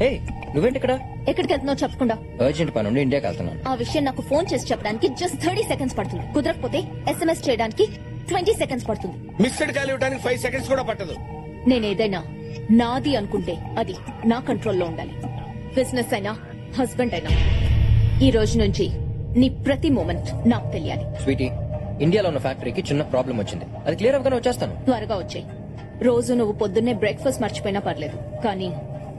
హే నువ్వేంటి ఇక్కడ? ఎక్కడికి వెళ్తున్నావు చెప్పకుండా. అర్జెంట్ పని నుండి ఇండియాకి వెళ్తున్నాను. ఆ విషయం నాకు ఫోన్ చేసి చెప్పడానికి జస్ట్ 30 సెకండ్స్ పడుతుంది. కుదరకపోతే SMS చేయడానికి 20 సెకండ్స్ పడుతుంది. మిస్డ్ కాల్ ఇవ్వడానికి 5 సెకండ్స్ కూడా పట్టదు. నేనేదైనా నాది అనుకుంటే అది నా కంట్రోల్లో ఉండాలి. బిజినెస్ అయినా హస్బెండ్ అయినా ఈ రోజు నుంచి నీ ప్రతి మూమెంట్ నాకు తెలియాలి. స్వీటీ, ఇండియాలో ఉన్న ఫ్యాక్టరీకి చిన్న ప్రాబ్లం వచ్చింది. అది క్లియర్ అవగానే వచ్చేస్తాను. త్వరగా వచ్చాయి. రోజు నువ్వు పొద్దున్నే బ్రేక్ఫాస్ట్ మర్చిపోయినా పర్లేదు, కానీ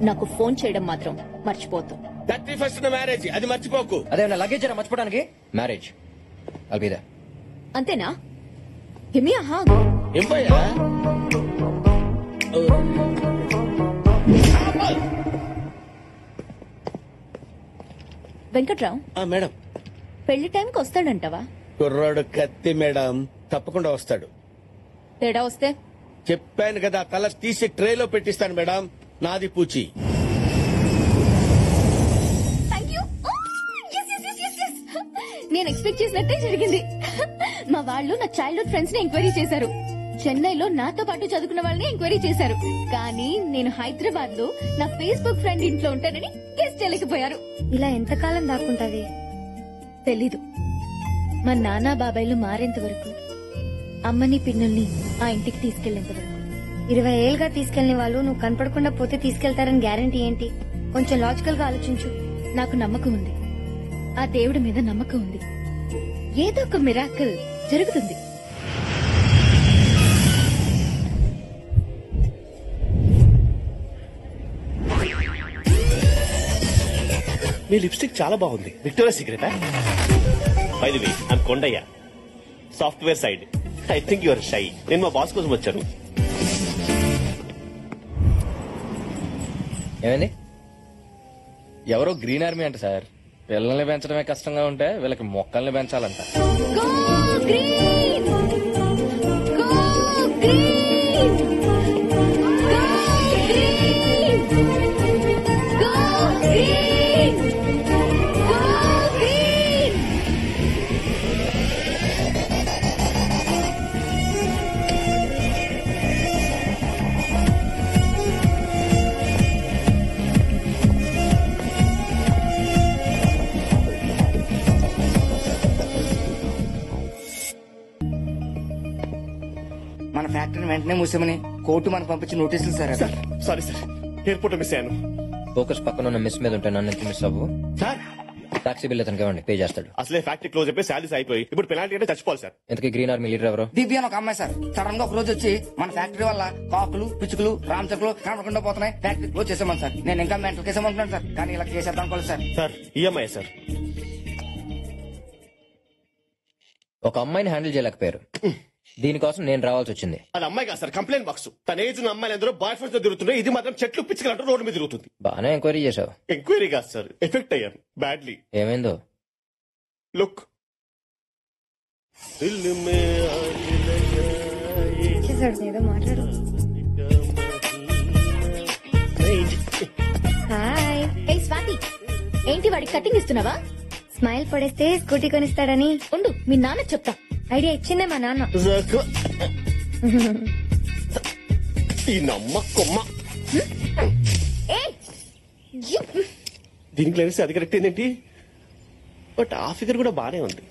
నాకు ఫోన్ చేయడం మాత్రం మర్చిపోతు. 31st మ్యారేజ్, అది మర్చిపోకు. అదే నా లగేజ్ మర్చిపోవడానికి మ్యారేజ్ అల్బిదా. అంతేనా? హిమి ఆహా ఏం పోయా వెంకట్రావు, మేడం పెళ్లి టైంకి వస్తాడంటావా? కుర్రాడు కత్తి మేడం, తప్పకుండా వస్తాడు. తేడా వస్తే చెప్పాను కదా, కలర్ తీసి ట్రేలో పెట్టిస్తాను మేడం. నాది పూచి. నేను ఎక్స్పెక్ట్ చేసినట్టే జరిగింది. మా వాళ్ళు నా చైల్డ్హుడ్ ఫ్రెండ్స్ ని ఎంక్వైరీ చేశారు. చెన్నైలో నాతో పాటు చదువుకున్న వాళ్ళని ఎంక్వైరీ చేశారు. కానీ నేను హైదరాబాద్ లో నా ఫేస్బుక్ ఫ్రెండ్ ఇంట్లో ఉంటానని గెస్ట్ చేయలేకపోయారు. ఇలా ఎంతకాలం దాక్కుంటావి? తెలీదు. మా నాన్న బాబాయ్లు మారేంత వరకు, అమ్మని పిన్నుల్ని ఆ ఇంటికి తీసుకెళ్లేంత వరకు. 20 ఏళ్ళుగా తీసుకెళ్లిన వాళ్ళు నువ్వు కనపడకుండా పోతే తీసుకెళ్తారని గ్యారంటీ ఏంటి? కొంచెం లాజికల్ గా ఆలోచించు. నాకు నమ్మకం ఉంది. ఆ దేవుడి మీద నమ్మకం ఉంది. ఏదో ఒక మిరాకిల్ జరుగుతుంది. మీ లిప్స్టిక్ చాలా బాగుంది. విక్టోరియా సీక్రెటా? By the way, I'm Kondayya, software side. I think your shy. నేను మా బాస్ కోసం వచ్చాను. ఏమైంది? ఎవరో గ్రీన్ ఆర్మీ అంట సార్. పిల్లల్ని పెంచడమే కష్టంగా ఉంటే వీళ్ళకి మొక్కల్ని పెంచాలంట. Go green! Go green! Go green! Go green! Go green! మన ఫ్యాక్టరీని వెంటనే మూసామని కోర్టు మనకు పంపించిన నోటీసులు sir. Sorry sir, airport miss అయ్యాను. ఫోకస్ పక్కన ఉన్న మిస్ మీద ఉంటే నన్ను ఎందుకు మిస్ అవ్వు? సార్ టాక్సీ బిల్ అతనికి ఇవ్వండి, పే చేస్తాడు. అసలే ఫ్యాక్టరీ క్లోజ్ అయిపోయి శాలరీస్ అయిపోయి ఇప్పుడు పెనాల్టీ అంటే చచ్చిపోవాలి సార్. ఇంతకీ గ్రీన్ ఆర్మీ లీడర్ ఎవరు? దివ్య అని ఒక అమ్మాయి సార్. సడన్ గా ఒక రోజు వచ్చి మన ఫ్యాక్టరీ వల్ల కాకులు, పిచ్చుకలు, రామచకులు కనపడకుండా పోతున్నాయి, ఫ్యాక్టరీ క్లోజ్ చేసామని సార్. నేను ఇంకా మెంటల్ కేసామంటున్నాను సార్, కానీ ఇలా చేసేద్దాం అనుకోలేదు సార్. Sir EMI sir. ఒక అమ్మాయిని హ్యాండిల్ చేయలేకపోయారు, దీనికోసం నేను రావాల్సి వచ్చింది. అది అమ్మాయి కాదు సార్, కంప్లైంట్ బాక్స్. తన ఏజ్ ఉన్న అమ్మాయిలు అందరూ బాయ్ ఫ్రెండ్స్ తో తిరుగుతున్నాయి. ఇది మాత్రం చెట్లు పిచ్చుకలంటూ రోడ్డు మీద తిరుగుతుంది. బాగానే ఎంక్వైరీ చేశావు. ఎంక్వైరీ కాదు సార్, ఎఫెక్ట్ అయ్యాను బ్యాడ్లీ. ఏమైందో? లుక్. చేశాడు ఏదో మాట్లాడు. హాయ్. ఏ స్వాతి, ఏంటి వాడికి కటింగ్ ఇస్తున్నావా? స్మైల్ పడేస్తే స్కూటీ కొనిస్తాడని. ఉండు, మీ నాన్న చెప్తా. ఐడియా ఇచ్చిందే మా నాన్న. ఈ నమ్మకమ్మ ఏయ్, దీనికి లేనిస్తే అది కరెక్ట్ ఏంటి? బట్ ఆ ఫిగర్ కూడా బానే ఉంది.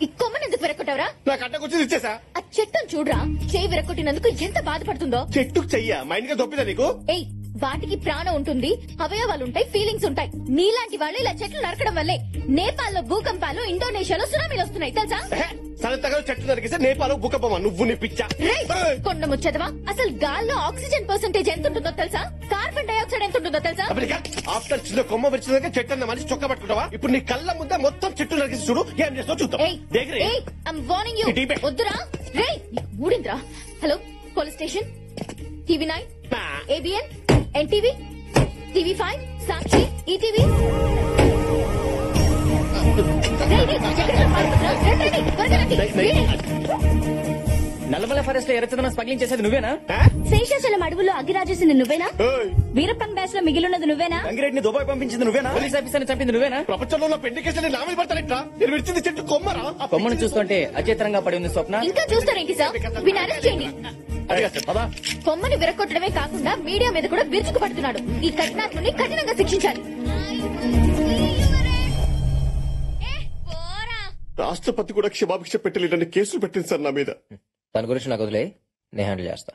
ఈ కొమ్మని ఎందుకు విరక్కొట్టావురా? నాకు అడ్డకొచ్చింది ఇచ్చేసా. ఆ చెట్టును చూడరా, చేయి విరక్కొట్టినందుకు ఎంత బాధపడుతుందో. చెట్టుకు చెయ్యా మైండ్ గా దొప్పిదా నీకు? ఏయ్, వాటికి ప్రాణం ఉంటుంది, అవయవాలు ఉంటాయి, ఫీలింగ్స్ ఉంటాయి. నీలాంటి వాళ్ళు ఇలా చెట్లు నరకడం వల్లే నేపాల్లో భూకంపాలు, ఇండోనేషియాలో సునామీలు వస్తున్నాయి తెలుసా? సరితగా చెట్టు నరికిస్తే నేపాల్ భూకంపమా? నువ్వు నీ పిచ్చా. కొండ ముచ్చదవా, అసలు గాల్లో ఆక్సిజన్ పర్సెంటేజ్ ఎంత ఉంటుందో తెలుసా? కార్బన్ డైఆక్సైడ్ ఎంత ఉంటుందో తెలుసా? ఆఫ్టర్ చిన్న కొమ్మ విరిచినాక చెట్టు అన్న మనిషి చొక్క పట్టుకుంటావా? ఇప్పుడు నీ కళ్ళ ముందే మొత్తం చెట్టు నరికిసి చూడు, ఏం చేస్తావు చూద్దాం. వద్దురా రేయ్, ఊడింద్రా. Hello, police station, TV9, ABN, NTV, TV5, Sakshi, ETV. Nallamala forest లో ఎర్రచందనం స్మగ్లింగ్ చేసేది నువ్వేనా? శేషాచలం అడవుల్లో అగిరాజేసింది నువ్వేనా? వీరప్పన్ బ్యాచ్ లో మిగిలిన్నది నువ్వేనా? గంగిరెడ్డిని దుబాయ్ పంపించింది నువ్వేనా? పోలీస్ ఆఫీసర్ చంపింది నువ్వేనా? ప్రపంచంలో పెళ్లి కేసులు నామలు పడతారెట్రా? నేను విడిచింది చెట్టు కొమ్మరా? కొమ్మను చూస్తుంటే అచేతనంగా పడి ఉంది స్వప్న. ఇంకా చూస్తారేంటి సార్? వీని అరెస్ట్ చేయండి. కొమ్మని విరగొట్టడమే కాకుండా మీడియా మీద కూడా విరుచుకు పడుతున్నాడు. ఈ కఠినాత్ముని కఠినంగా శిక్షించాలి. రాష్ట్రపతి కూడా క్షమాభిక్ష పెట్టలేదని కేసులు పెట్టింది సార్ నా మీద. దాని గురించి నాకు వదిలే, నేను హ్యాండిల్ చేస్తా.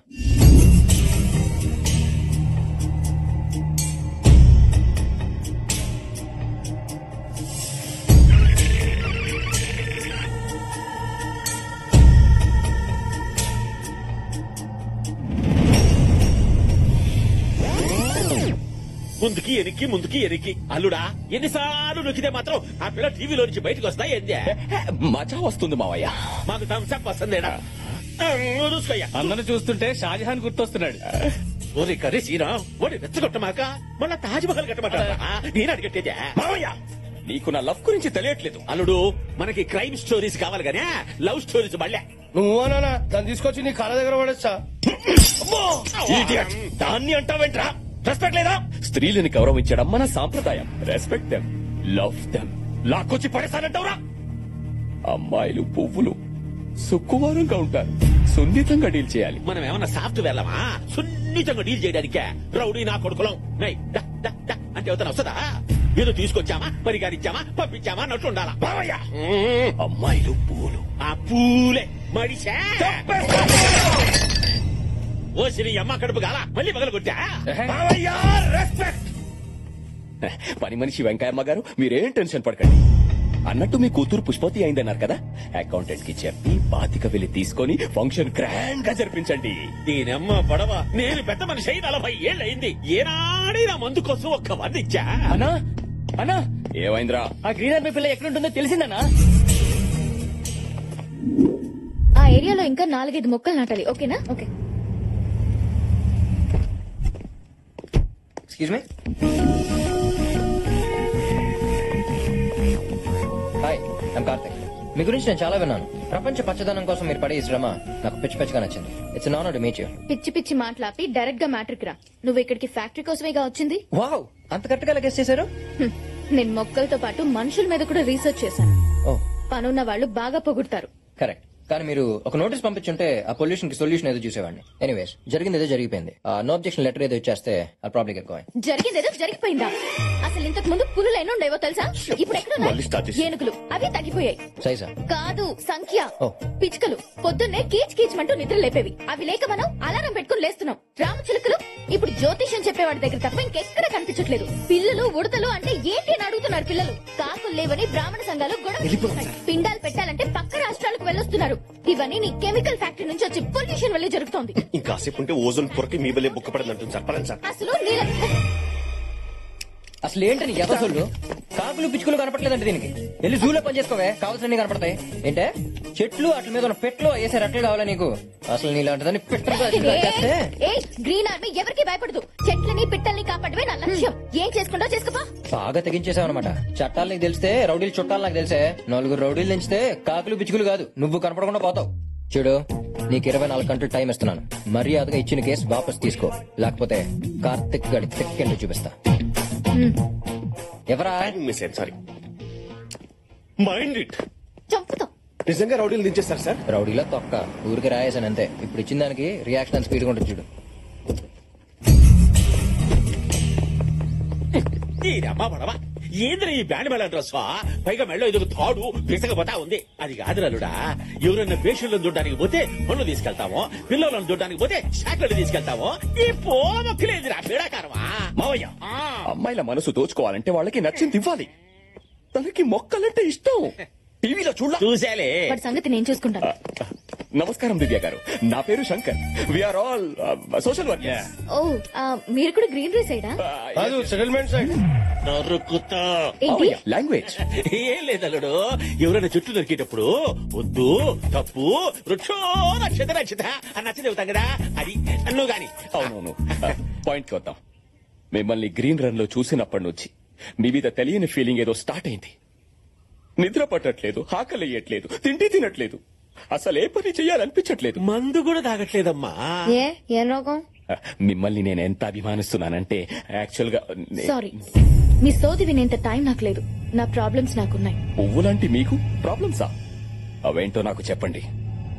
ముందుకి ఎనికి అల్లుడా ఎన్నిసార్లు నొక్కితే మాత్రం ఆ పిల్ల టీవీలో నుంచి బయటకు వస్తాయి ఏందే? మజా వస్తుంది మావయ్య. మాకు థమ్స్అప్ వస్తుందేడా? చూసుకోయ్యా. అందరిని చూస్తుంటే షాజహాన్ గుర్తొస్తున్నాడు. ఓరి కర్రీ సీనా ఓడి రెచ్చగొట్టమాక మళ్ళా తాజ్ మహల్ కట్టమంటారా? నేను అడిగట్టేదే మావయ్య. నీకు నా లవ్ గురించి తెలియట్లేదు. అల్లుడు మనకి క్రైమ్ స్టోరీస్ కావాలి గానే లవ్ స్టోరీస్ మళ్ళీ. నువ్వు అనా దాన్ని తీసుకొచ్చి నీ కాళ్ళ దగ్గర పడేస్తా. దాన్ని అంటావేంట్రా? రెస్పెక్ట్ లేదా? స్త్రీలని గౌరవించడం మన సాంప్రదాయం. Respect them, love them. లాక్కొచ్చి పడేసానంటావురా? అమ్మాయిలు పువ్వులు సుక్కువారంగా ఉంటారు, సున్నితంగా డీల్ చేయాలి. మనం ఏమన్నా సాఫ్ట్వేర్లమా సున్నితంగా డీల్ చేయడానికే? రౌడీ నా కొడుకులం అంటే అవుతాను వస్తుందా? ఏదో తీసుకొచ్చామా, పరిగారిచ్చామా, పంపించామా అన్నట్టు ఉండాలా? అమ్మాయిలు పువ్వులు. ఆ పూలే మడిసా ఓ శ్రీ అమ్మ కడుపు గాల మళ్ళీ పగల కొట్టా. పని మనిషి వెంకయ్యమ్మ గారు, మీరేం టెన్షన్ పడకండి. అన్నట్టు మీ కూతురు పుష్పవతి అయిందన్నారు కదా, అకౌంటెంట్ కి చెప్పి బాతిక వెళ్లి తీసుకొని ఫంక్షన్ గ్రాండ్ గా జరిపించండి. దీనమ్మ పడవ, నేను పెద్ద మనిషి అయి 40 ఏళ్ళు అయింది. ఏనాడే నా మందు కోసం ఒక్క వంద ఇచ్చా. అన్నా అన్నా, ఏమైందిరా? ఆ గ్రీన్ ఆర్మీ పిల్ల ఎక్కడుంటుందో తెలిసిందన్నా? ఆ ఏరియాలో ఇంకా 4-5 మొక్కలు నాటాలి. ఓకేనా? Okay. Excuse me. Hi, I'm Karthik. మీ గురించి నేను చాలా విన్నాను. ప్రపంచ పచ్చదనం కోసం మీరు పడే ఈ శ్రమ నాకు పిచ్చి పిచ్చిగా నచ్చింది. It's an honour to meet you. పిచ్చి పిచ్చి మాట్లాపి డైరెక్ట్ గా మ్యాట్రిక్ రా. నువ్వు ఇక్కడికి ఫ్యాక్టరీ కోసమేగా వచ్చింది? వావ్, అంత కరెక్ట్ గా గెస్ చేశారు. నేను మొక్కలతో పాటు మనుషుల మీద కూడా రీసెర్చ్ చేశాను. ఓ, పనున్న వాళ్ళు బాగా పొగుడతారు. కరెక్ట్. కానీ మీరు ఒక నోటీస్ పంపించుంటే ఆ పొల్యూషన్ కి సొల్యూషన్ ఏదో చూసేవాడిని. ఎనీవేస్, జరిగింది ఏదో జరిగిపోయింది. నో అబ్జెక్షన్ లెటర్ ఏదో ఇచ్చేస్తే ఆ ప్రాబ్లం గెట్ గోయింగ్. జరిగిందేదో జరిగిపోయిందా? అసలు ఇంతకు ముందు పులులు ఎన్ని ఉండేవో తెలుసా? ఇప్పుడు ఎక్కడ ఏనుగులు అవి తగ్గిపోయాయి. సైజా కాదు, సంఖ్య. ఓ. పిచ్చుకలు పొద్దున్నే కీచ్ కీచ్మంటూ నిద్ర లేపేవి. అవి లేక మనం అలారం పెట్టుకుని లేస్తున్నాం. రామచిలుకలు ఇప్పుడు జ్యోతిష్యం చెప్పేవాడి దగ్గర తప్ప ఇంకెక్కడ కనిపించట్లేదు. పిల్లలు ఉడతలు అంటే ఏంటి అని అడుగుతున్నారు పిల్లలు. కాకులు లేవని బ్రాహ్మణ సంఘాలు గొడవ. పిండాలు పెట్టాలంటే పక్క రాష్ట్రాలకు వెళ్ళొస్తున్నారు. ఇవన్నీ నీ కెమికల్ ఫ్యాక్టరీ నుంచి వచ్చి పొల్యూషన్ వల్లే జరుగుతోంది. ఇంకాసేపు ఉంటే ఓజోన్ పొరకి మీ వల్లే బుక్క పడిందంటుంది సార్. పడండి సార్. అసలు ఏంటని ఎదసలు కాకులు పిచ్చుకలు కనపట్లేదంటే దీనికి వెళ్ళి జూలో పని చేసుకోవే, కావాల్సినవి కనపడతాయి. ఏంటే చెట్లు అట్ల మీద ఉన్న పెట్లు వేసే రెట్లు కావాలా నీకు? అసలు నీలాంటిదని గ్రీన్ ఆర్మీ ఎవరికి భయపడదు. చెట్లని పిట్టల్ని కాపాడమే నా లక్ష్యం. ఏం చేసుకుంటా చేసుకోపా. బాగా తెగించేసావు అనమాట. చట్టాలు నీకు తెలిస్తే రౌడీలు చుట్టాలు నాకు తెలిసే. 4 రౌడీలు తెంచితే కాకులు పిచ్చుకలు కాదు, నువ్వు కనపడకుండా పోతావు. చూడు, నీకు 24 గంటలు టైం ఇస్తున్నాను. మర్యాదగా ఇచ్చిన కేసు వాపస్ తీసుకో, లేకపోతే కార్తిక్ గడి తెక్కెండు చూపిస్తా. ఎవరా? Sorry, mind it. చంపుతాం. నిజంగా రౌడీలు దించేస్తారు సార్? రౌడీలో తొక్క ఊరికి రాయేసాను అంతే. ఇప్పుడు ఇచ్చిన దానికి రియాక్షన్ స్పీడ్ గా ఉంటుంది చూడు. ఏంద్ర ఈ బ్యాండ్ మేళ డ్రెస్ పైగా మెళ్ళో ఎదుగు తాడు పిసకపోతా ఉంది. అది కాదు నలుడా, ఎవరన్నా పేషెంట్లను చూడడానికి పోతే పనులు తీసుకెళ్తామో, పిల్లలను చూడడానికి పోతే షాట్లను తీసుకెళ్తామో. ఈ పోమొక్కలేదురా పీడాకారమా మావయ్య. అమ్మాయిల మనసు దోచుకోవాలంటే వాళ్ళకి నచ్చింది ఇవ్వాలి. తనకి మొక్కలంటే ఇష్టం. టీవీలో చూసాలే. వాడి సంగతి నేను చూసుకుంటాను. నమస్కారం దివ్య గారు, నా పేరు Shankar. We're all social workers. ఓ, మీరు కూడా గ్రీనరీ సైడా? కాదు, సెటిల్మెంట్ సైడ్. ఏంటి? లాంగ్వేజ్ ఏం లేదల్లుడు, ఎవరైనా చుట్టూ దొరికేటప్పుడు వద్దు, తప్పు, వృక్షో నక్షత నక్షత అని నచ్చ చెబుతాం కదా, అది నువ్వు గాని. అవునవును. పాయింట్ కి వద్దాం. మిమ్మల్ని గ్రీన్ రన్ లో చూసినప్పటి నుంచి మీ మీద తెలియని ఫీలింగ్ ఏదో స్టార్ట్ అయింది. నిద్ర పట్టట్లేదు, ఆకలియట్లేదు, తిండి తినట్లేదు, అసలు ఏ పని చెయ్యాలనిపించట్లేదు. మందు కూడా తాగట్లేదమ్మా. ఏ రోగం? మిమ్మల్ని నేను ఎంత అభిమానిస్తున్నానంటే యాక్చువల్ గా సారీ, మీ సోది వినేంత టైం నాకు లేదు. నా ప్రాబ్లమ్స్ నాకున్నాయి. పువ్వులాంటి మీకు ప్రాబ్లమ్సా? అవేంటో నాకు చెప్పండి,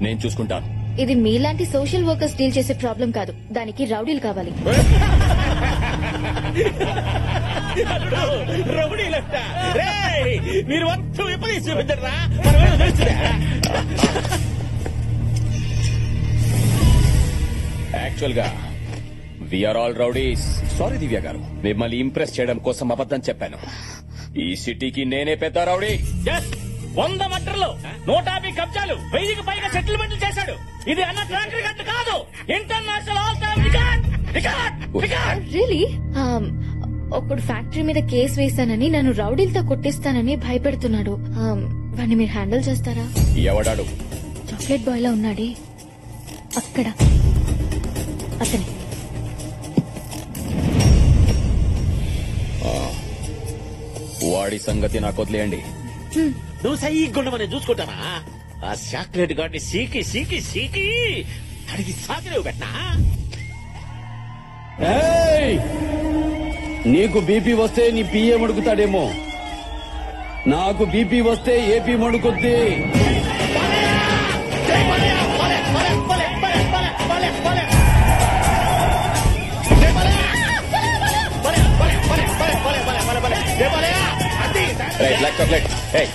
నేను చూసుకుంటాను. ఇది మీలాంటి సోషల్ వర్కర్స్ డీల్ చేసే ప్రాబ్లం కాదు, దానికి రౌడీలు కావాలి. రౌడీలంట రేయ్, మీరు మొత్తం విపరీత చూపించరా మనమేదో తెలుస్తుందా? యాక్చువల్ గా వీఆర్ ఆల్ రౌడీస్. సారీ దివ్య గారు, మిమ్మల్ని ఇంప్రెస్ చేయడం కోసం అబద్ధం చెప్పాను. ఈ సిటీకి నేనే పెద్ద రౌడీ. 100 మర్డర్లు, 150 కబ్జాలు, 1000కి పైగా సెటిల్మెంట్లు చేశాడు. ఇది అన్న ట్రాక్ రికార్డ్ కాదు, international all time record. Really? ఒకడు ఫ్యాక్టరీ మీద కేసు వేశానని నన్ను రౌడీలతో కొట్టిస్తానని భయపెడుతున్నాడు. వాడిని మీరు హ్యాండిల్ చేస్తారా? ఎవడాడు? చాక్లెట్ బాయ్ లా ఉన్నాడే అక్కడ, అతని. వాడి సంగతి నాకు వదిలేయండి. నువ్వు సైగుండ మనం చూసుకుంటానా? ఆ చాక్లెట్ గాడిని సీకి సీకి సీకి అడిగి సాకిలేవు పెట్టనా? నీకు బీపీ వస్తే నీ పిఏ మడుకుతాడేమో, నాకు బీపీ వస్తే ఏపీ మడుకుద్ది.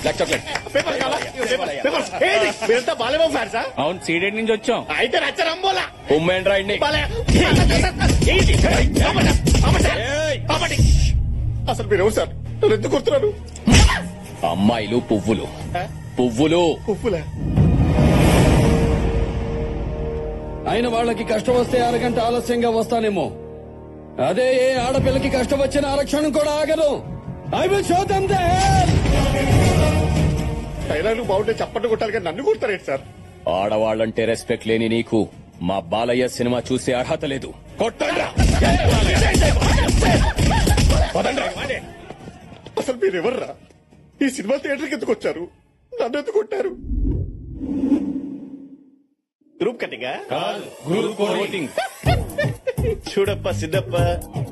Black chocolate. మీరంతా బాలేమో ఫ్యాన్స్ అవును, సీడెడ్ నుంచి వచ్చాం. అయితే నచ్చరంబోలా ఉమ్మెండ్ రాయండి. అసలు మీరు ఎవరు సార్? నన్ను ఎందుకు కొడుతున్నారు? అమ్మాయిలు పువ్వులు, పువ్వులు. ఉప్పులే అయిన వాళ్ళకి కష్టం వస్తే అరగంట ఆలస్యంగా వస్తానేమో, అదే ఏ ఆడపిల్లకి కష్టం వచ్చిన ఆరక్షణం కూడా ఆగదు. I will show them the hell. డైలాగులు బాగుంటే చప్పట్లు కొట్టాలి కానీ నన్ను కొడతారేంటి సార్? ఆడవాళ్ళంటే రెస్పెక్ట్ లేని నీకు మా బాలయ్య సినిమా చూసే అర్హత లేదు. కొట్టండ్రా. అసలు మీరు ఎవర్రా? ఈ సినిమా థియేటర్కి ఎందుకు వచ్చారు? నన్ను ఎందుకు కొట్టారు? గ్రూప్ కట్టింగా? చూడప్ప సిద్ధప్ప,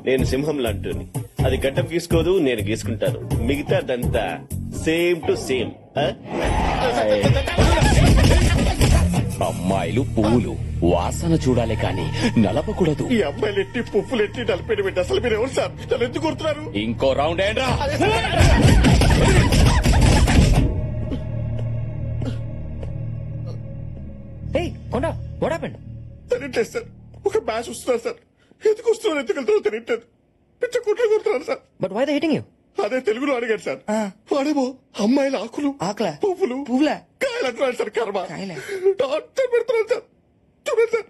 నేను సింహం లాంటిని. అది గడ్డం గీసుకోదు, నేను గీసుకుంటాను. మిగతాదంతా సేమ్ టు సేమ్. అమ్మాయిలు పువ్వులు, వాసన చూడాలి కానీ నలపకూడదు. ఈ అమ్మాయిలు ఎట్టి పువ్వులు ఎట్టి నలిపేయడం ఏంటి? అసలు మీరు ఎవరు సార్? నన్ను ఎందుకు కొడుతున్నారు? ఇంకో రౌండ్ ఏంట్రా? Konda what happened? తెలియట్లేదు సార్. ఒక మ్యాచ్ వస్తున్నారు సార్. ఎందుకు వస్తున్నారు, ఎందుకు వెళ్తున్నారో తెలియట్లేదు. పిచ్చ కుట్లు కొడుతున్నారు sir. But why they hitting you? అదే తెలుగులో అడిగాడు సార్. వాడేమో అమ్మాయిల ఆకులు, ఆకులా? పువ్వులు, పువ్వులా? కాయలు అంటున్నాడు సార్. కర్మ కాయలే? టార్చర్ పెడుతున్నాడు సార్. చూడండి సార్.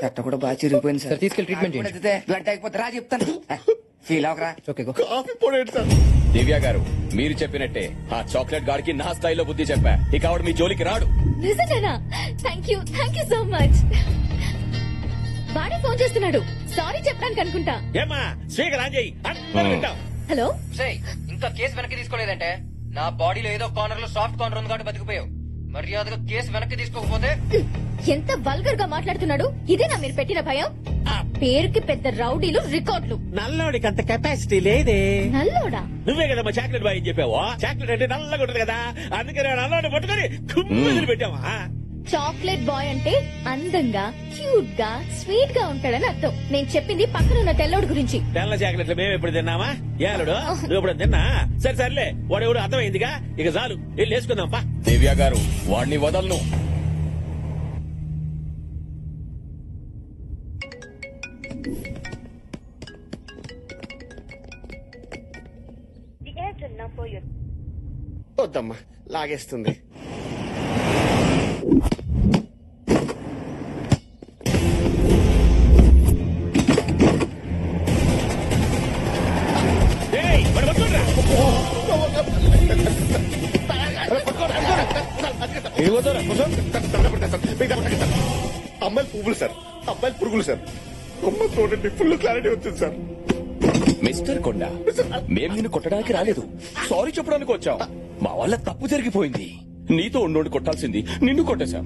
చెట్ట కూడా బాగా చిరిగిపోయింది సార్ తీసుకెళ్లి ట్రీట్మెంట్ చేయండి. బ్లడ్ అయిపోతే రా చెప్తాను. ఫీల్ అవకరా. Okay go. కాఫీ పొడేంటి సార్? దివ్య గారు, మీరు చెప్పినట్టే ఆ చాక్లెట్ గాడికి నా స్థాయిలో బుద్ధి చెప్పా. ఇక ఆవిడ మీ జోలికి రాడు. నిజంగానా? Thank you so much. వాడే ఫోన్ చేస్తున్నాడు. సారీ చెప్పడానికి అనుకుంటా. ఏమా స్పీకర్ ఆన్ చేయి. అందరూ వింటాం. హలో, ఇంకా కేసు వెనక్కి తీసుకోలేదంటే నా బాడీలో ఏదో కార్నర్ లో సాఫ్ట్ కార్నర్ ఉంది కాబట్టి బతికిపోయావు. మర్యాదగా కేసు వెనక్కి తీసుకోకపోతే. ఎంత వల్గర్ గా మాట్లాడుతున్నాడు. ఇదేనా మీరు పెట్టిన భయం? ఆ పేరుకి పెద్ద రౌడీలు, రికార్డులు. నల్లోడికి అంత కెపాసిటీ లేదే. నల్లోడా? నువ్వే కదా మా చాక్లెట్ బాయ్ అని చెప్పావా? చాక్లెట్ అంటే నల్లగా ఉంటది కదా, అందుకని నల్లోడి పట్టుకొని కుమ్మిదిలి పెట్టావా? చాక్లెట్ బాయ్ అంటే అందంగా, క్యూట్ గా, స్వీట్ గా ఉంటాడని అర్థం. నేను చెప్పింది పక్కన ఉన్న తెల్లోడు గురించి. తెల్ల చాక్లెట్లు మేము ఎప్పుడు తిన్నామా? ఏలుడు నువ్వు ఎప్పుడు తిన్నా? సరే సర్లే, వాడు ఎవడు అర్థమైందిగా, ఇక చాలు వెళ్ళి వేసుకుందాం పా. దివ్య గారు, వాణ్ణి వదలను. వద్దమ్మా, లాగేస్తుంది. ఏయ్, వాడు పట్టుకోండిరా. అమ్మాయిలు పువ్వులు సార్, అబ్బాయిలు పురుగులు సార్. అమ్మ చూడండి, ఫుల్ క్లారిటీ వచ్చింది సార్. మిస్టర్ కొండ, మేము నిన్ను కొట్టడానికి రాలేదు, సారీ చెప్పడానికి వచ్చాం. మా వల్ల తప్పు జరిగిపోయింది. నీతో ఉండి కొట్టాల్సింది నిన్ను కొట్టేశాం.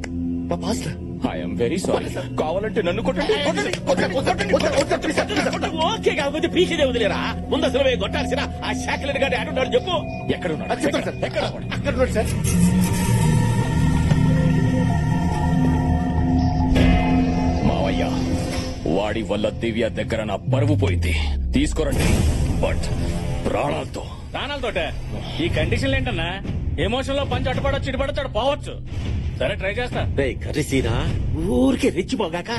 మా పాస్టర్ ఐఎమ్ వెరీ సారీ. కావాలంటే నన్ను కొట్టండి. ఓకే కాకపోతే పీకేదే వదిలేరా? ముందు అసలు మేము కొట్టాల్సిన ఆ చాక్లెట్ గారి ఆడున్నాడు చెప్పు. ఎక్కడ ఉన్నాడు? చెప్తాను సార్. ఎక్కడ? అక్కడ ఉన్నాడు సార్. వాడి వల్ల దివ్య దగ్గర నా పరువు పోయింది. తీసుకురండి, బట్ ప్రాణాలతో. ప్రాణాలతోటే? ఈ కండిషన్లు ఏంటన్నా? ఎమోషన్ లో పంచి అటుపడొచ్చు ఇటుపడొచ్చు అటు పోవచ్చు. సరే ట్రై చేస్తా. రే కర్రీసీనా ఊరికే రెచ్చిపోగాక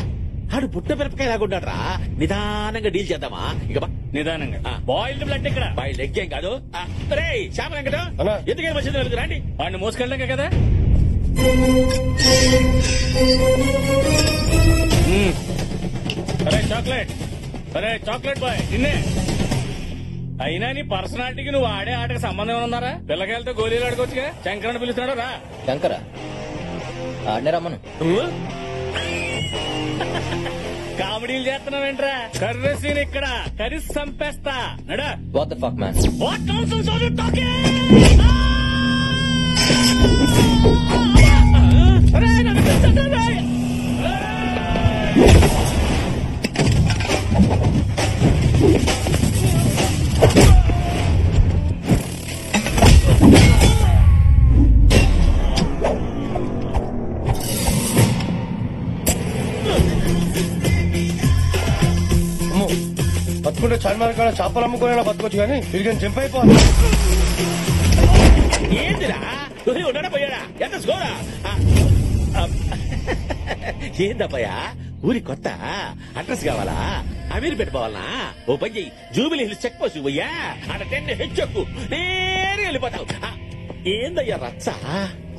ఆడు పుట్ట మిరపకాయ లాగుండాడ్రా. నిదానంగా డీల్ చేద్దామా? ఇక బా. నిదానంగా. బాయిల్డ్ బ్లడ్ ఇక్కడ. బాయిల్డ్ ఎగ్ ఏం కాదు. రే శ్యామ వెంకటం, ఎందుకని వచ్చింది వెళ్తు రండి. వాడిని మోసుకెళ్ళాక కదా. అరే చాక్లెట్, అరే చాక్లెట్ బాయ్ నిన్నే. అయినా నీ పర్సనాలిటీకి నువ్వు ఆడే ఆటకు సంబంధం ఉన్నారా? పిల్లకాయలతో గోళీలు ఆడుకోవచ్చుగా. శంకరని పిలుస్తున్నాడు రా. శంకరా ఆడనే రమ్మను. కామెడీలు చేస్తున్నావేంట్రా? కర్రీ సీన్ ఇక్కడ కర్రీ సంపేస్తా. నడా. What the fuck man? What nonsense are you talking? అరే నన్ను పిలుస్తాడా? బతుకుంటే చార్మార్ కాడ చేపలు అమ్ముకునే బతుకోవచ్చు కానీ వీడికి జంప్ అయిపోవాలి. ఏందిరా ఉన్నాడా పోయాడా? ఎంత స్కోరా? ఏందబ్బయ్యా ఊరి కొత్త అడ్రస్ కావాలా? అమీర్ పెట్టుకోవాలనా? ఓ పని చెయ్యి, జూబిలీ హిల్స్ చెక్ పోస్ట్ పోయ్యా, అక్కడ 10 హెచ్చెక్కు నేరుగా వెళ్ళిపోతావు. ఏందయ్యా రచ్చ?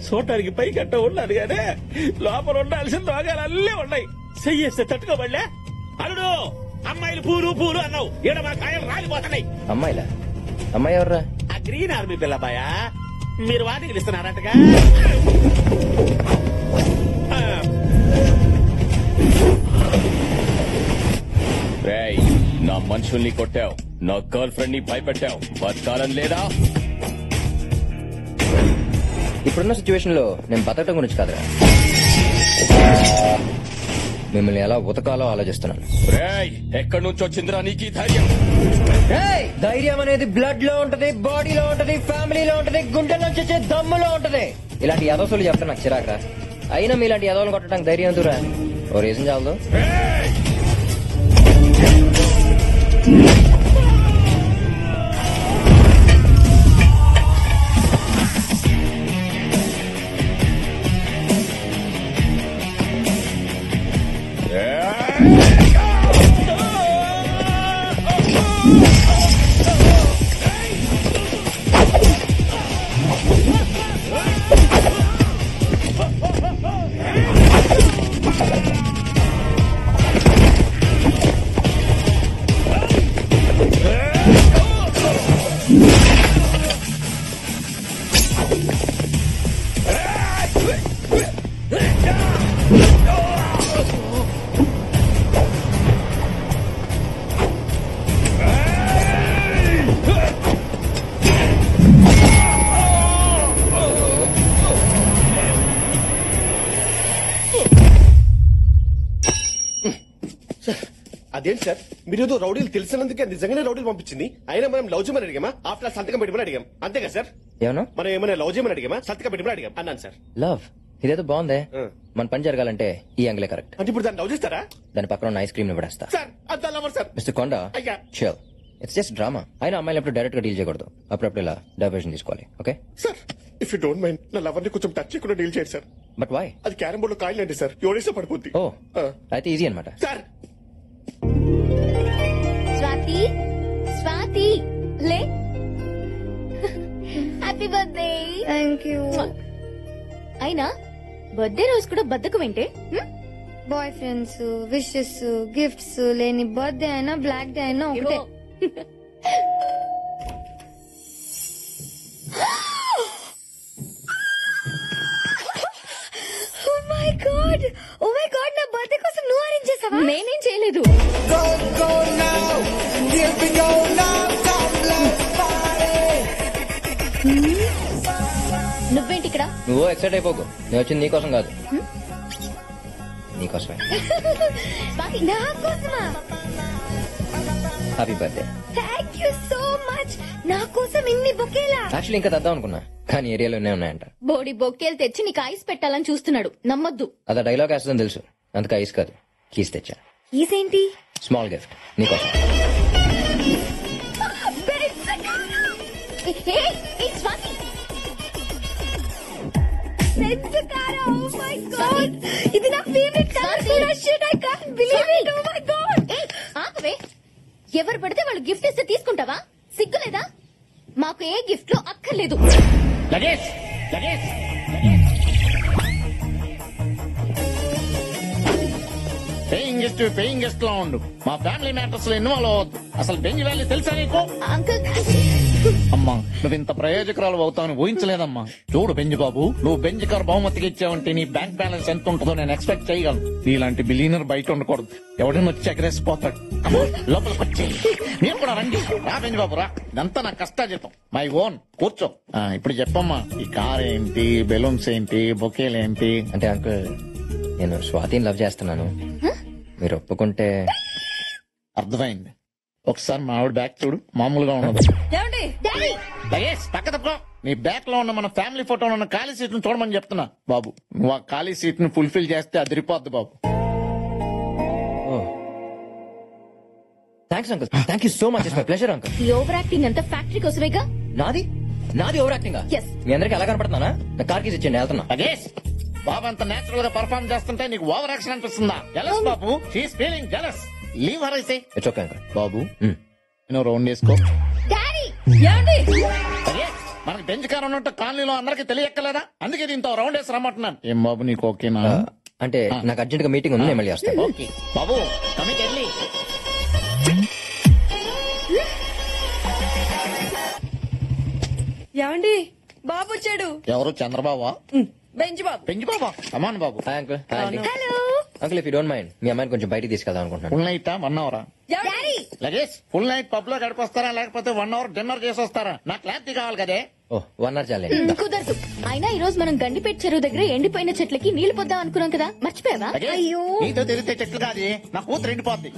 చూడటానికి పై గట్ట ఉన్నది కానీ లోపల ఉండాల్సిన రోగాలు అల్లే ఉన్నాయి. చెయ్యేస్తే తట్టుకోబడలే. అల్లుడు అమ్మాయిలు పూలు పూలు అన్నావు, ఈడ మా కాయలు రాలిపోతున్నాయి. అమ్మాయిలా? అమ్మాయి ఎవర్రా? ఆ గ్రీన్ ఆర్మీ పిల్లబాయా, మీరు వాటికి ఇస్తున్నారంటగా. రేయ్, నా మనుషుల్ని కొట్టావు, నా గర్ల్ ఫ్రెండ్ ని భయపెట్టావు, బతకాలని లేదా? ఇప్పుడున్న సిచ్యువేషన్ లో నేను బతకటం గురించి కాదురా, మిమ్మల్ని ఎలా ఉతకాలో ఆలోచిస్తున్నాను. రేయ్, ఎక్కడి నుంచి వచ్చిందిరా నీకు ఈ ధైర్యం? రేయ్, ధైర్యం అనేది బ్లడ్ లో ఉంటది, బాడీలో ఉంటది, ఫ్యామిలీలో ఉంటది, గుండెల్లో వచ్చే దమ్ములో ఉంటది. ఇలాంటి యదవసులు చెప్తా నాకు చిరాకురా. అయినా మీలాంటి యదవులు కొట్టడానికి ధైర్యం ఎందుకురా? ఓ రీజన్ చాలదు. అదేంటి సార్, మీరేదో రౌడీలు తెలిసినందుకే నిజంగానే రౌడీలు పంపించింది. అయినా మనం లవ్ చేయమని అడిగామా? ఆఫ్టర్ సంతకం పెట్టమని అడిగాం, అంతేగా సార్? ఏమన్నా మనం ఏమైనా లవ్ చేయమని అడిగామా? సంతకం పెట్టమని అడిగాం అన్నాను సార్. లవ్ ఇదేదో బాగుందే. మన పని జరగాలంటే ఈ యాంగిలే కరెక్ట్. అంటే ఇప్పుడు దాన్ని లవ్ చేస్తారా? దాని పక్కన ఉన్న ఐస్ క్రీమ్ ని పడేస్తా. సార్ అంత లవర్ సార్. మిస్టర్ కొండ, అయ్యా. Chill, it's just drama. అయినా అమ్మాయిలు ఎప్పుడు డైరెక్ట్ గా డీల్ చేయకూడదు, అప్పుడప్పుడు ఇలా డైవర్షన్ తీసుకోవాలి. Okay sir, if you don't mind నా లవర్ ని కొంచెం టచ్ చేయకుండా డీల్ చేయండి సార్. But why? అది క్యారం బోర్డు లో కాయలు అంటే సార్, ఎవడేస్తే పడిపోద్ది. ఓ, అయితే ఈజీ అనమాట. సార్ స్వాతి, స్వాతి లే. Happy birthday. Thank you. అయినా బర్త్డే రోజు కూడా బద్దకు వింటే బాయ్ ఫ్రెండ్స్, విషెస్, గిఫ్ట్స్ లేని బర్త్డే అయినా బ్లాక్ డే అయినా ఒకటే. ఓ మై గాడ్, నా బర్త్డే కోసం నువ్వు అరేంజ్ చేసావా? నేనేం చేయలేదు. నువ్వేంటి ఇక్కడ? నువ్వు ఎక్సైట్ అయిపోకు, నేను వచ్చింది నీకోసం కాదు, నీకోసమే. స్వాతి, నా కోసమా? Happy birthday. Thank you so much. నా కోసం ఇన్ని బొకేలా? యాక్చువల్లీ ఇంకా తెద్దాం అనుకున్నా, కానీ ఏరియాలో ఉన్నాయంట. బోడి బొక్కేలు తెచ్చి నీకు ఐస్ పెట్టాలని చూస్తున్నాడు, నమ్మొద్దు. అదా డైలాగ్ వేస్తుందని తెలుసు, అందుకే ఐస్ కాదు కీస్ తెచ్చా. ఈసేంటి? స్మాల్ గిఫ్ట్ నీకోసం. ఇది నా ఫేవరెట్ కలర్ కూడా. Shit, I can't believe it. Oh my god. ఆపవే. ఎవరు పడితే వాళ్ళు గిఫ్ట్ ఇస్తే తీసుకుంటావా? సిగ్గులేదా? మాకు ఏ గిఫ్ట్ లో అక్కర్లేదు. లగేజ్ లగేజ్ పేయింగ్ గెస్ట్ లా ఉండు. మా ఫ్యామిలీ మ్యాటర్స్ లో ఇన్వాల్వ్ అవ్వద్దు. అసలు బెంజ్ వ్యాలీ తెలుసా నీకు? అంకుల్, అమ్మా నువ్వు ఇంత ప్రయోజకురాలు అవుతావని ఊహించలేదమ్మా. చూడు బెంజ్ బాబు, నువ్వు బెంజ్ కార్ బహుమతికి ఇచ్చావంటే నీ బ్యాంక్ బ్యాలెన్స్ ఎంత ఉంటుందో నేను ఎక్స్పెక్ట్ చేయగలను. నీలాంటి బిలీనర్ బయట ఉండకూడదు. ఎవడైనా వచ్చి ఎగరేసిపోతాడు. అమ్మా, లోపలికి వచ్చి మీరు కూడా రండి. రా బెంజ్ బాబు రా. ఇదంతా నా కష్టాజీతం, మై ఓన్. కూర్చో. ఇప్పుడు చెప్పమ్మా, ఈ కార్ ఏంటి, బెలూన్స్ ఏంటి, బొకేలు ఏంటి? అంటే అంకుల్, నేను స్వాతిని లవ్ చేస్తున్నాను. మీరు ఒప్పుకుంటే. అర్థమైంది. ఒకసారి మా ఆవిడ బ్యాగ్ చూడు, మామూలుగా ఉండదు. లగేజ్ పక్క తప్పుకో. నీ బ్యాక్ లో ఉన్న మన ఫ్యామిలీ ఫోటోలో ఉన్న ఖాళీ సీట్ ను చూడమని చెప్తున్నా. బాబు, నువ్వు ఆ ఖాళీ సీట్ ను ఫుల్ఫిల్ చేస్తే అదిరిపోద్ది బాబు. Thanks uncle, thank you so much. It's my pleasure uncle. ఈ ఓవర్ యాక్టింగ్ అంతా ఫ్యాక్టరీ కోసమేగా. నాది ఓవర్ యాక్టింగ్. Yes. మీ అందరికి ఎలా కనపడుతున్నానా? నా కార్ కీస్ ఇచ్చేయండి, వెళ్తున్నా. లగేజ్ బాబు అంత నేచురల్ గా పర్ఫార్మ్ చేస్తుంటే నీకు ఓవర్ యాక్షన్ అనిపిస్తుందా? జలస్ బాబు, she's feeling jealous. Leave her ఐసే. It's okay uncle. బాబు నేను రౌండ్ వేసుకో. లగేజ్, మనకి బెంచ్ కార్ ఉన్నట్టు కాలనీలో అందరికి తెలియక్కలేదా? అందుకే దీంతో రౌండ్ వేసి రమ్మంటున్నాను. ఏం బాబు నీకు ఓకేనా? అంటే నాకు అర్జెంట్ గా మీటింగ్ ఉంది, నేను మళ్ళీ వస్తాను. ఓకే బాబు, కమిట్ వెళ్ళి. ఏమండి బాబు వచ్చాడు. ఎవరు? చంద్రబాబు? బెంచ్ బాబు. బెంచ్ బాబా? కమాన్ బాబు. Hi uncle. Uncle, if you don't mind, మీ అమ్మాయిని కొంచెం బయటికి తీసుకెళ్దాం అనుకుంటున్నాను. ఫుల్ నైట్ 1 అవరా? లగేజ్ ఫుల్ నైట్ పబ్ లో గడిపొస్తారా లేకపోతే 1 అవర్ డిన్నర్ చేసి వస్తారా? నాకు క్లారిటీ కావాలి కదే. ఓ 1 అవర్ చాలే. కుదరదు. అయినా ఈ రోజు మనం గండిపేట చెరువు దగ్గర ఎండిపోయిన చెట్లకి నీళ్లు పొద్దాం అనుకున్నాం కదా, మర్చిపోయావా? అయ్యో, నీతో తెలిస్తే చెట్లు కాదు, నా కూతురు ఎండిపోద్ది.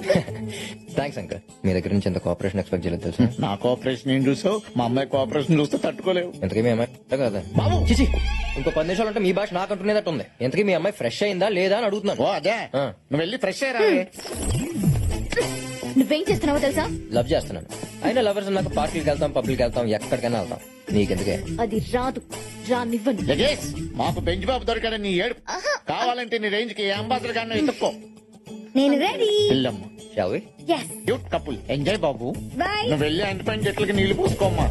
థ్యాంక్స్ అంకుల్, మీ దగ్గర నుంచి ఎంత కోఆపరేషన్ ఎక్స్పెక్ట్ చేయలేదు తెలుసు. నా కోఆపరేషన్ ఏం చూసావు? మా అమ్మాయి కోఆపరేషన్ చూస్తే తట్టుకోలేవు. ఎంతకీ మీ అమ్మాయి కదా బాబు? చిచి, ఇంకో 10 నిమిషాలు అంటే మీ భాష నాకు అంటున్నదట్టు ఉంది. ఎంతకీ మీ అమ్మాయి ఫ్రెష్ అయిందా లేదా అని అడుగుతున్నాను. ఓ అదే, నువ్వు వెళ్ళి ఫ్రెష్ అయ్యరా. నువ్వేం చేస్తున్నావో తెలుసా? లవ్ చేస్తున్నాను. అయినా లవర్స్ నాకు పార్టీకి వెళ్తాం, పబ్లిక్ వెళ్తాం, ఎక్కడికైనా వెళ్తాం. నీకెందుకే? అది రాదు, రానివ్వను. లగేజ్ మాకు బెంచ్ బాబు దొరికాడు నీ ఏడు. కావాలంటే నీ రేంజ్ కి అంబాసిడర్ గారిని ఎత్తుక్కో. నేను ready. Shall we? Yes. Cute couple enjoy Babu. Bye. నువ్వు వెళ్ళి ఎండిపోయిన చెట్లకి నీళ్లు పోసుకోమ్మా.